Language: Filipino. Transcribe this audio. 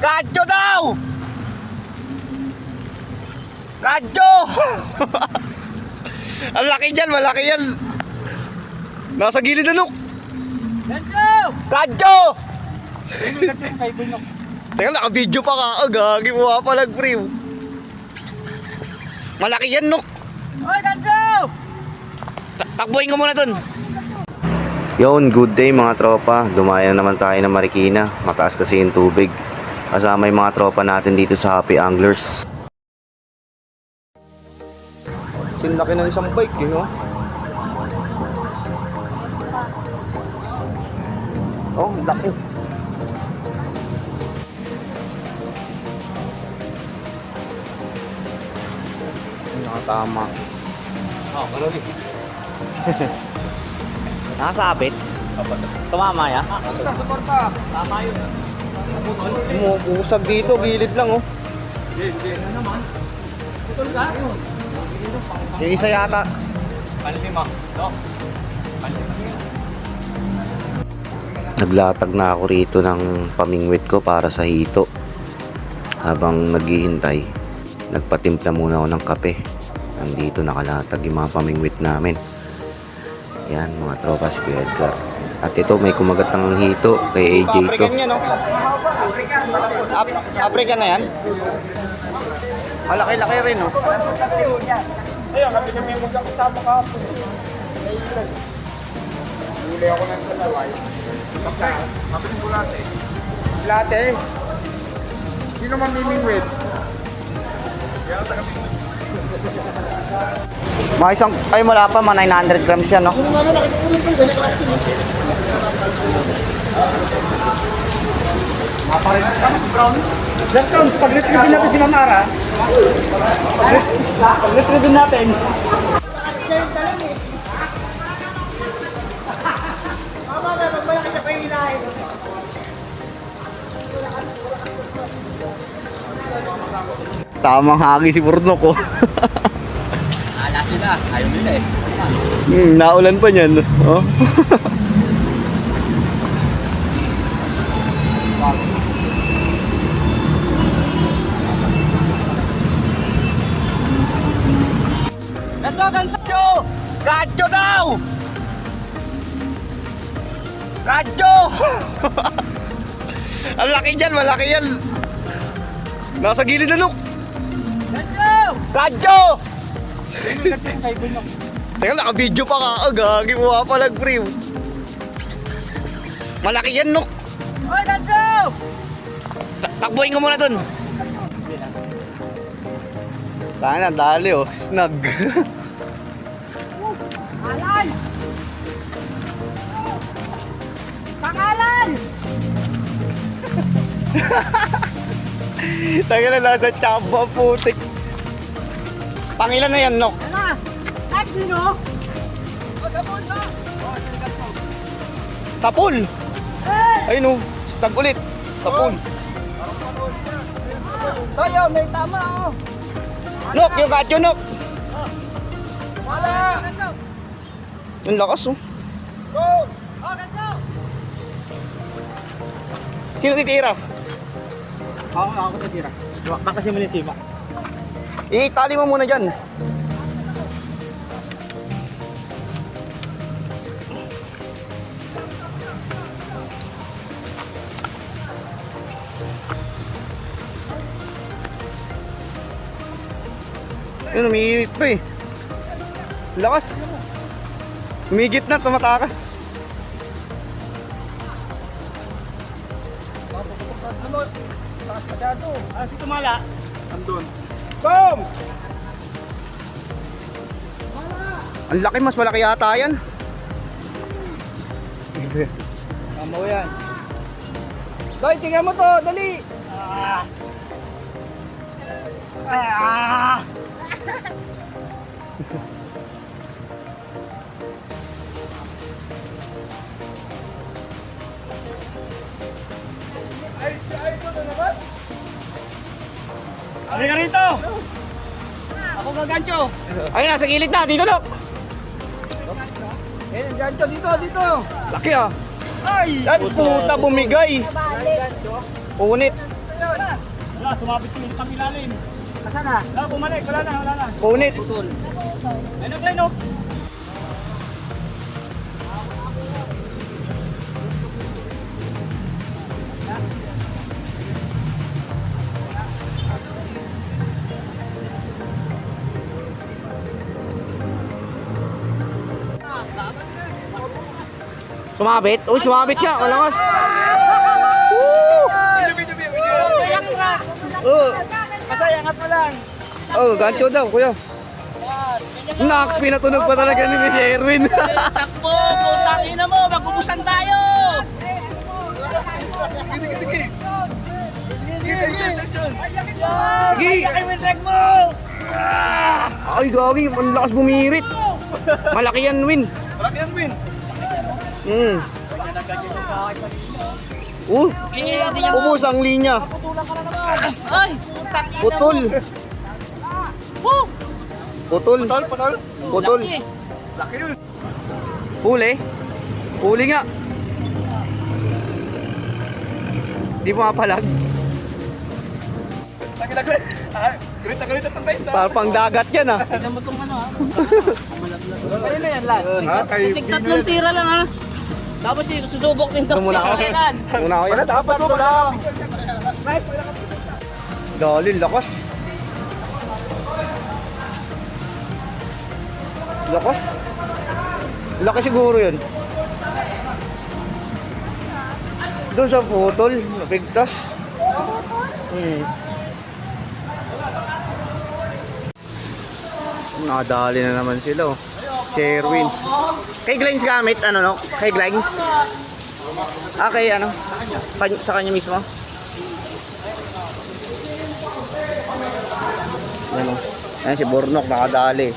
Radyo daw! Radyo! Ang laki dyan, malaki yan. Nasa gilid na, Nuk. Radyo! Radyo! Teka, naka-video pa ka. Oh, gagi mo pa palag, pre. Malaki yan, Nuk. Oy, Radyo! Takbuhin ko muna dun. Yon, good day mga tropa. Dumaya naman tayo ng Marikina. Mataas kasi yung tubig. Kasama yung mga tropa natin dito sa Happy Anglers. Sinlaki ng isang bike eh, oh. Oh, laki. Nakatama. Oh, marami. Nakasabit? Tumama ya? Suporta! Tama yun. Umuusag dito, gilid lang oh. Hindi. Ano naman? Putol ka? Yung isa yata. Panlima. No? Panlima. Naglatag na ako rito ng pamingwit ko para sa hito. Habang naghihintay, nagpatimpla muna ako ng kape. Nandito nakalatag yung mga pamingwit namin. Yan, mga tropa, si Kuya Edgar. At ito, may kumagat ng hito kay AJ to. African yan, no? African na yan? Malaki-laki rin, no? Ayun, kami na may magkakasama kahapon. Huli ako ng salaway. Mabiling bulate. Bulate? Sino mamimingwit? Mga isang, ay wala pa, mga 900 grams yan, no? Jack Crowns, pag-retrieve natin si Mamara. Pag-retrieve natin. Tamang hagi si Burnok, oh. Ala sila, ayaw nila eh. Naulan pa niyan, oh. Radyo! Radyo daw! Radyo! Ang laki dyan, malaki yan. Nasa gilid na, Nuk. Radyo! Radyo! Teka, naka-video pa ka. Oh, gagi mo pa palag, pre. Malaki yan, Nuk. Oy, Radyo! Takbuhin ko muna dun. Sana, dali, oh. Snug. Pangalan! Pangalan! Tanga na nasa tsaba, putik. Pangilan na yan, Nok? Ano? At sino? Magabon na! Sapul! Eh! Ayun, oh. Snug ulit. Sapul. Toyo, may tama oh! Nok, yung katyo, Nok. Wala! Yung lakas, oh. Go! Oh, let's go! Sino titira? Ako titira. Baka si Manisima. Itali mo muna dyan. Yun, umiiwit pa eh. Lakas. Umigit na, tumatakas. Taas masyado. Si Tumala. Andun. Boom! Ang laki, mas malaki yata yan. Tama mo yan. Boy, tingnan mo to, dali! Halika rito! Ako gagancho! Ayun, nasa gilid na. Dito, Dok. Eh, gancho dito, dito! Laki ah. Ay, puta, bumigay. Punit. Wala, sumabit ko yung pangilalim. Asa na? Wala, bumalik. Wala na. Punit. Ay, nag-line, Sumabit? Uy, sumabit ka. Malakas. Patay, angat mo lang. Oh, gancho daw, kuya. Nax, pinatunog pa talaga ni Miss Erwin. Takbo! Putang ina mo! Magkukusan tayo! Sige! Ay, gagi, ang lakas bumirit. Malaki yan, Win. Malaki yan, Win. Hindi niya... Ubus ang linya. Ay! Putang ina mo! Putol. Woo! Putol. Putol. Laki. Laki yun. Huli. Huli nga. Di mo mapalag. Laki. Galit at tambay. Parang pang dagat yan ah. Tignan mo itong ano ha. Ayun na yan, lad. Ha? Kay Tig tatlong tira lang ha. Tapos susubok din daw Muna si ako. Kailan. Una ko yan. Dapat mo lang. Dali, lakas. Lakas. Laki siguro yun. Doon sa putol, napigtas. Nakadali na naman sila oh. Sherwin. Kay Glines gamit, ano no? Kay Glines. Ah, kay ano? Sa kanya mismo? Ano? Ayan si Bornok nakadali.